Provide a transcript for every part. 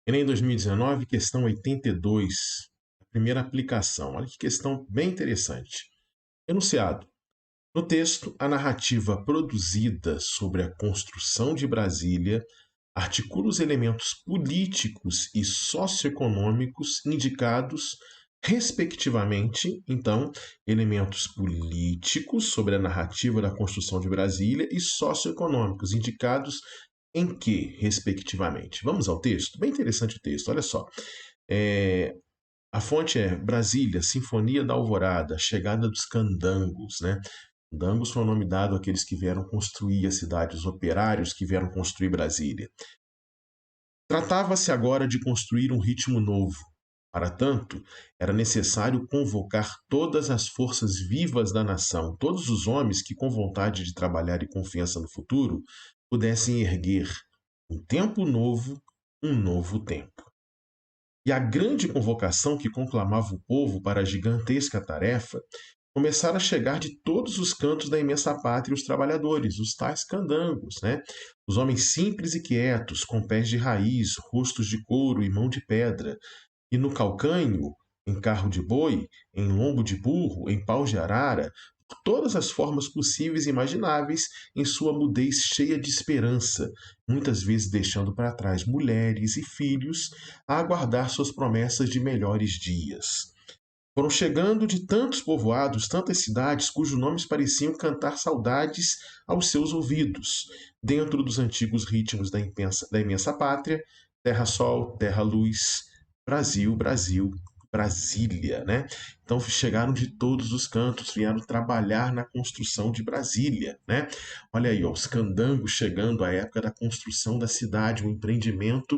Enem 2019, questão 82, a primeira aplicação. Olha que questão bem interessante. Enunciado. No texto, a narrativa produzida sobre a construção de Brasília articula os elementos políticos e socioeconômicos indicados, respectivamente, então, elementos políticos sobre a narrativa da construção de Brasília e socioeconômicos indicados em que, respectivamente. Vamos ao texto? Bem interessante o texto, olha só. A fonte é Brasília, Sinfonia da Alvorada, Chegada dos Candangos, né? Candangos foi o nome dado àqueles que vieram construir a cidade, os operários que vieram construir Brasília. Tratava-se agora de construir um ritmo novo. Para tanto, era necessário convocar todas as forças vivas da nação, todos os homens que, com vontade de trabalhar e confiança no futuro, pudessem erguer um tempo novo, um novo tempo. E a grande convocação que conclamava o povo para a gigantesca tarefa começara a chegar de todos os cantos da imensa pátria os trabalhadores, os tais candangos, né? Os homens simples e quietos, com pés de raiz, rostos de couro e mão de pedra, e no calcânio, em carro de boi, em lombo de burro, em pau de arara, por todas as formas possíveis e imagináveis, em sua mudez cheia de esperança, muitas vezes deixando para trás mulheres e filhos a aguardar suas promessas de melhores dias. Foram chegando de tantos povoados, tantas cidades, cujos nomes pareciam cantar saudades aos seus ouvidos, dentro dos antigos ritmos da imensa pátria, terra-sol, terra-luz, Brasil, Brasil, Brasília, né? Então chegaram de todos os cantos, vieram trabalhar na construção de Brasília, né? Olha aí, ó, os candangos chegando à época da construção da cidade, um empreendimento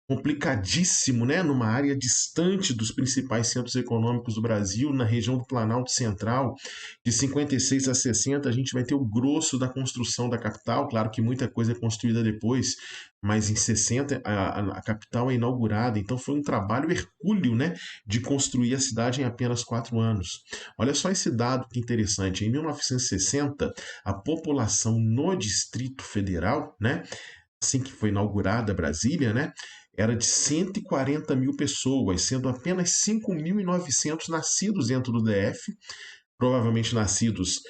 complicadíssimo, né? Numa área distante dos principais centros econômicos do Brasil, na região do Planalto Central, de 56 a 60, a gente vai ter o grosso da construção da capital. Claro que muita coisa é construída depois, mas em 60 a capital é inaugurada, então foi um trabalho hercúleo, né? De construir a cidade em apenas 4 anos. Olha só esse dado que interessante. Em 1960, a população no Distrito Federal, né? Assim que foi inaugurada Brasília, né? Era de 140 mil pessoas, sendo apenas 5.900 nascidos dentro do DF, provavelmente nascidos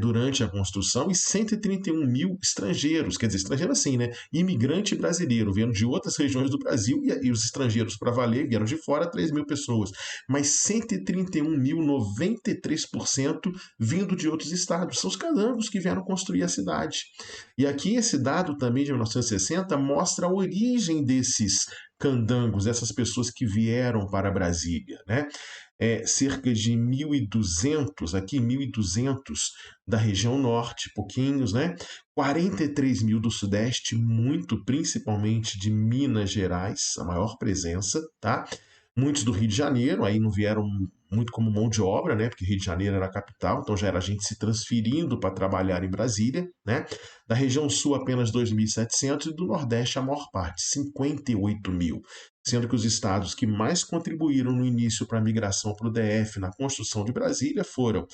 durante a construção, e 131 mil estrangeiros, quer dizer, estrangeiro assim, né? Imigrante brasileiro, vieram de outras regiões do Brasil, e os estrangeiros para valer vieram de fora, 3 mil pessoas, mas 131 mil, 93% vindo de outros estados. São os candangos que vieram construir a cidade. E aqui esse dado também de 1960 mostra a origem desses candangos, dessas pessoas que vieram para Brasília, né? Cerca de 1.200, aqui 1.200 da região norte, pouquinhos, né? 43 mil do sudeste, muito principalmente de Minas Gerais, a maior presença, tá? Muitos do Rio de Janeiro, aí não vieram muito como mão de obra, né? Porque Rio de Janeiro era a capital, então já era gente se transferindo para trabalhar em Brasília, né? Da região sul, apenas 2.700, e do nordeste, a maior parte, 58 mil. Sendo que os estados que mais contribuíram no início para a migração para o DF na construção de Brasília foram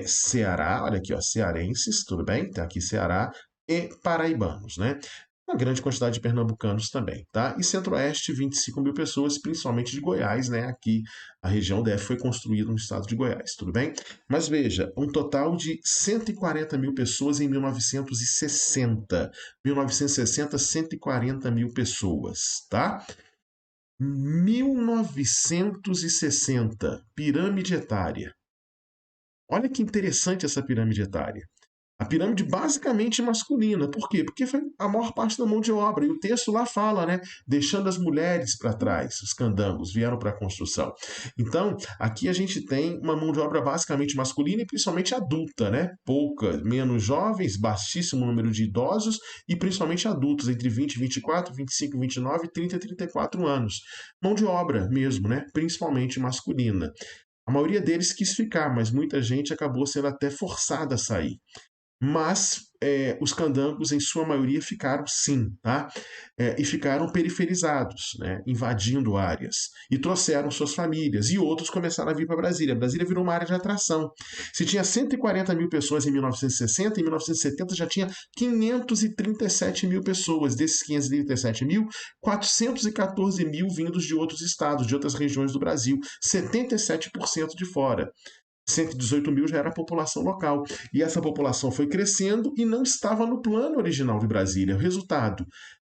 Ceará, olha aqui, ó, cearenses, tudo bem? Tem aqui Ceará, e paraibanos, né? Uma grande quantidade de pernambucanos também, tá? E Centro-Oeste, 25 mil pessoas, principalmente de Goiás, né? Aqui a região DF foi construída no estado de Goiás, tudo bem? Mas veja, um total de 140 mil pessoas em 1960. 1960, 140 mil pessoas, tá? 1960, pirâmide etária. Olha que interessante essa pirâmide etária. A pirâmide basicamente masculina. Por quê? Porque foi a maior parte da mão de obra. E o texto lá fala, né? Deixando as mulheres para trás. Os candangos vieram para a construção. Então, aqui a gente tem uma mão de obra basicamente masculina e principalmente adulta, né? Pouca, menos jovens, baixíssimo número de idosos e principalmente adultos, entre 20 e 24, 25 e 29, 30 e 34 anos. Mão de obra mesmo, né? Principalmente masculina. A maioria deles quis ficar, mas muita gente acabou sendo até forçada a sair. mas os candangos, em sua maioria, ficaram sim, tá? E ficaram periferizados, né? Invadindo áreas. E trouxeram suas famílias. E outros começaram a vir para Brasília. Brasília virou uma área de atração. Se tinha 140 mil pessoas em 1960, em 1970 já tinha 537 mil pessoas. Desses 537 mil, 414 mil vindos de outros estados, de outras regiões do Brasil. 77% de fora. 118 mil já era a população local. E essa população foi crescendo e não estava no plano original de Brasília. O resultado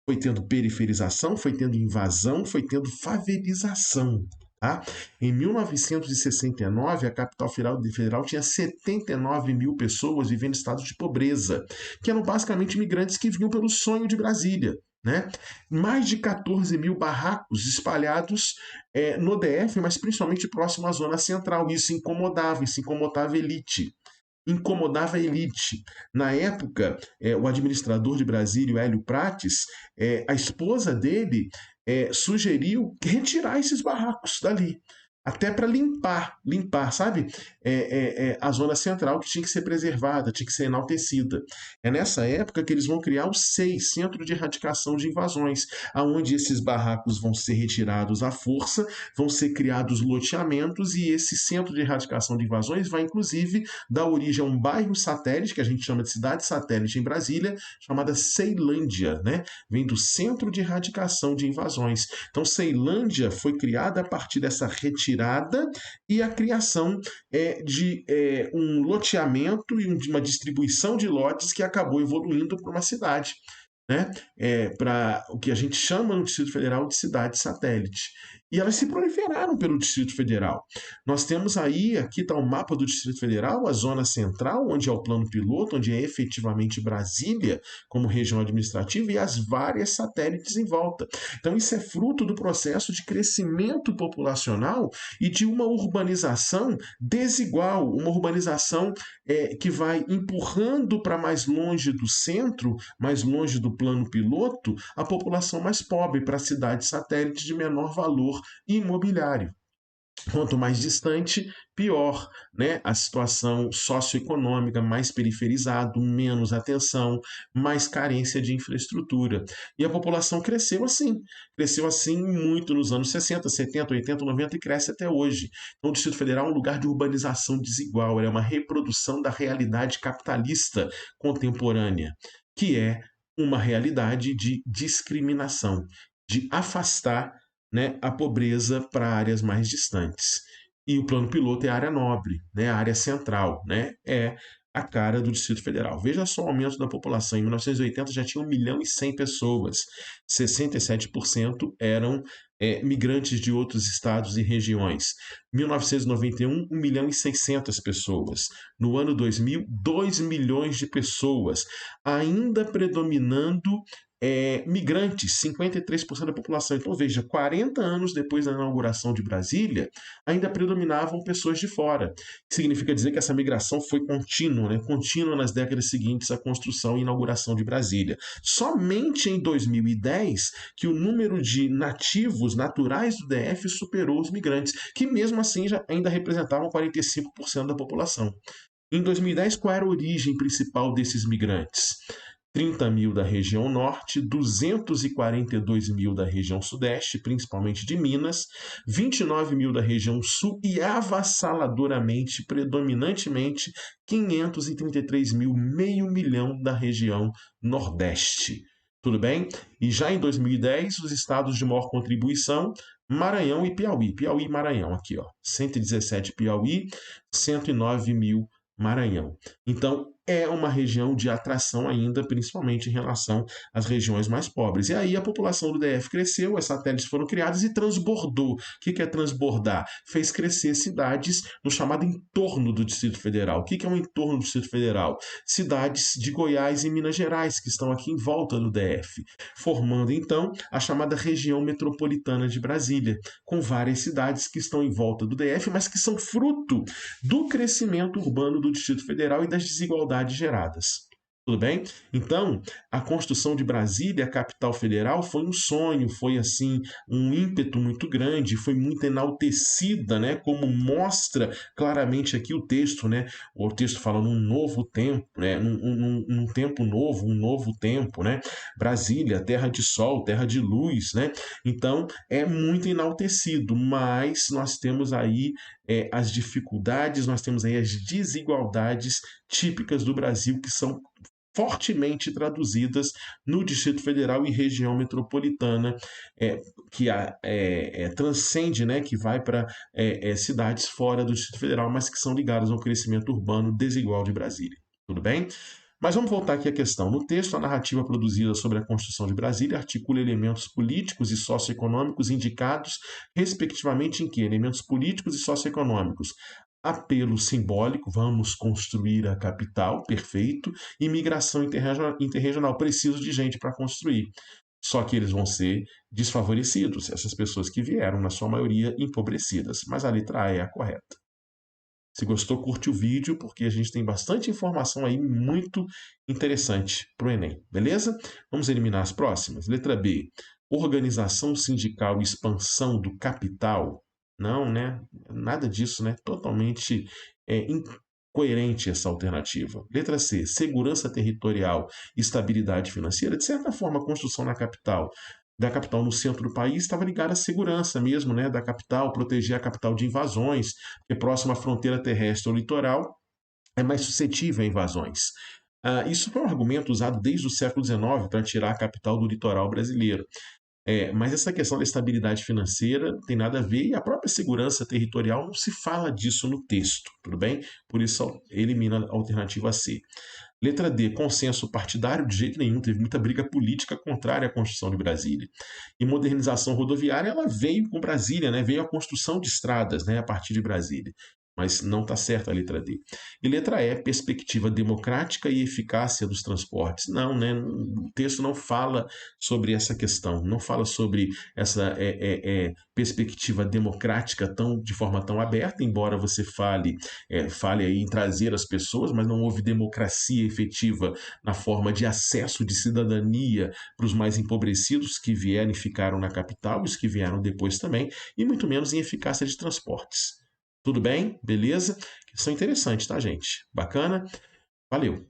foi tendo periferização, foi tendo invasão, foi tendo favelização. Tá? Em 1969, a capital federal tinha 79 mil pessoas vivendo em estado de pobreza, que eram basicamente imigrantes que vinham pelo sonho de Brasília. Né? Mais de 14 mil barracos espalhados no DF, mas principalmente próximo à zona central. Isso incomodava a elite. Incomodava a elite. Na época, o administrador de Brasília, o Hélio Prates, a esposa dele sugeriu retirar esses barracos dali. Até para limpar, sabe? A zona central que tinha que ser preservada, tinha que ser enaltecida. É nessa época que eles vão criar o SEI, Centro de Erradicação de Invasões, aonde esses barracos vão ser retirados à força, vão ser criados loteamentos e esse Centro de Erradicação de Invasões vai, inclusive, dar origem a um bairro satélite, que a gente chama de cidade satélite em Brasília, chamada Ceilândia, né? Vem do Centro de Erradicação de Invasões. Então, Ceilândia foi criada a partir dessa retirada e a criação de um loteamento e de uma distribuição de lotes que acabou evoluindo para uma cidade. Né? Para o que a gente chama no Distrito Federal de cidade satélite. E elas se proliferaram pelo Distrito Federal. Nós temos aí, aqui está o mapa do Distrito Federal, a zona central, onde é o plano piloto, onde é efetivamente Brasília como região administrativa e as várias satélites em volta. Então isso é fruto do processo de crescimento populacional e de uma urbanização desigual, uma urbanização que vai empurrando para mais longe do centro, mais longe do plano piloto, a população mais pobre para cidades satélites de menor valor imobiliário. Quanto mais distante, pior, né? A situação socioeconômica, mais periferizado, menos atenção, mais carência de infraestrutura. E a população cresceu assim muito nos anos 60, 70, 80, 90 e cresce até hoje. Então, o Distrito Federal é um lugar de urbanização desigual, é uma reprodução da realidade capitalista contemporânea, que é uma realidade de discriminação, de afastar, né, a pobreza para áreas mais distantes. E o plano piloto é a área nobre, né, a área central, né, é a cara do Distrito Federal. Veja só o aumento da população. Em 1980 já tinha 1 milhão e 100 pessoas. 67% eram migrantes de outros estados e regiões. 1991, 1 milhão e 600 pessoas. No ano 2000, 2 milhões de pessoas. Ainda predominando migrantes, 53% da população. Então, veja, 40 anos depois da inauguração de Brasília, ainda predominavam pessoas de fora. Significa dizer que essa migração foi contínua, né? Contínua nas décadas seguintes à construção e inauguração de Brasília. Somente em 2010 que o número de nativos naturais do DF superou os migrantes, que mesmo assim já ainda representavam 45% da população. Em 2010, qual era a origem principal desses migrantes? 30 mil da região norte, 242 mil da região sudeste, principalmente de Minas, 29 mil da região sul e avassaladoramente, predominantemente, 533 mil, meio milhão da região nordeste. Tudo bem? E já em 2010, os estados de maior contribuição, Maranhão e Piauí. Piauí e Maranhão, aqui, ó. 117 Piauí, 109 mil Maranhão. Então, é uma região de atração ainda, principalmente em relação às regiões mais pobres. E aí a população do DF cresceu, as satélites foram criadas e transbordou. O que é transbordar? Fez crescer cidades no chamado entorno do Distrito Federal. O que é o entorno do Distrito Federal? Cidades de Goiás e Minas Gerais, que estão aqui em volta do DF, formando então a chamada região metropolitana de Brasília, com várias cidades que estão em volta do DF, mas que são fruto do crescimento urbano do Distrito Federal e das desigualdades geradas. Tudo bem? Então, a construção de Brasília, a capital federal, foi um sonho, foi assim um ímpeto muito grande, foi muito enaltecida, né? Como mostra claramente aqui o texto, né? O texto fala num novo tempo, né? Num tempo novo, um novo tempo, né? Brasília, terra de sol, terra de luz, né? Então, é muito enaltecido, mas nós temos aí as dificuldades, nós temos aí as desigualdades típicas do Brasil que são fortemente traduzidas no Distrito Federal e região metropolitana, é, que transcende, né, que vai para cidades fora do Distrito Federal, mas que são ligadas ao crescimento urbano desigual de Brasília. Tudo bem? Mas vamos voltar aqui à questão. No texto, a narrativa produzida sobre a construção de Brasília articula elementos políticos e socioeconômicos indicados, respectivamente, em que? Elementos políticos e socioeconômicos. Apelo simbólico, vamos construir a capital, perfeito. Imigração interregional, preciso de gente para construir. Só que eles vão ser desfavorecidos, essas pessoas que vieram, na sua maioria, empobrecidas. Mas a letra A é a correta. Se gostou, curte o vídeo, porque a gente tem bastante informação aí muito interessante para o Enem, beleza? Vamos eliminar as próximas. Letra B. Organização sindical e expansão do capital. Não, né? Nada disso, né? Totalmente incoerente essa alternativa. Letra C. Segurança territorial e estabilidade financeira. De certa forma, a construção da capital no centro do país estava ligada à segurança mesmo, né, da capital, proteger a capital de invasões, porque próximo à fronteira terrestre ou litoral é mais suscetível a invasões. Isso foi um argumento usado desde o século XIX para tirar a capital do litoral brasileiro. Mas essa questão da estabilidade financeira tem nada a ver e a própria segurança territorial não se fala disso no texto, tudo bem? Por isso elimina a alternativa C. Letra D, consenso partidário, de jeito nenhum, teve muita briga política contrária à construção de Brasília. E modernização rodoviária, ela veio com Brasília, né? Veio a construção de estradas, né? A partir de Brasília. Mas não está certa a letra D. E letra E, perspectiva democrática e eficácia dos transportes. Não, né? O texto não fala sobre essa questão, não fala sobre essa perspectiva democrática de forma tão aberta, embora você fale aí em trazer as pessoas, mas não houve democracia efetiva na forma de acesso de cidadania para os mais empobrecidos que vieram e ficaram na capital, os que vieram depois também, e muito menos em eficácia de transportes. Tudo bem? Beleza? Questão interessante, tá, gente? Bacana? Valeu!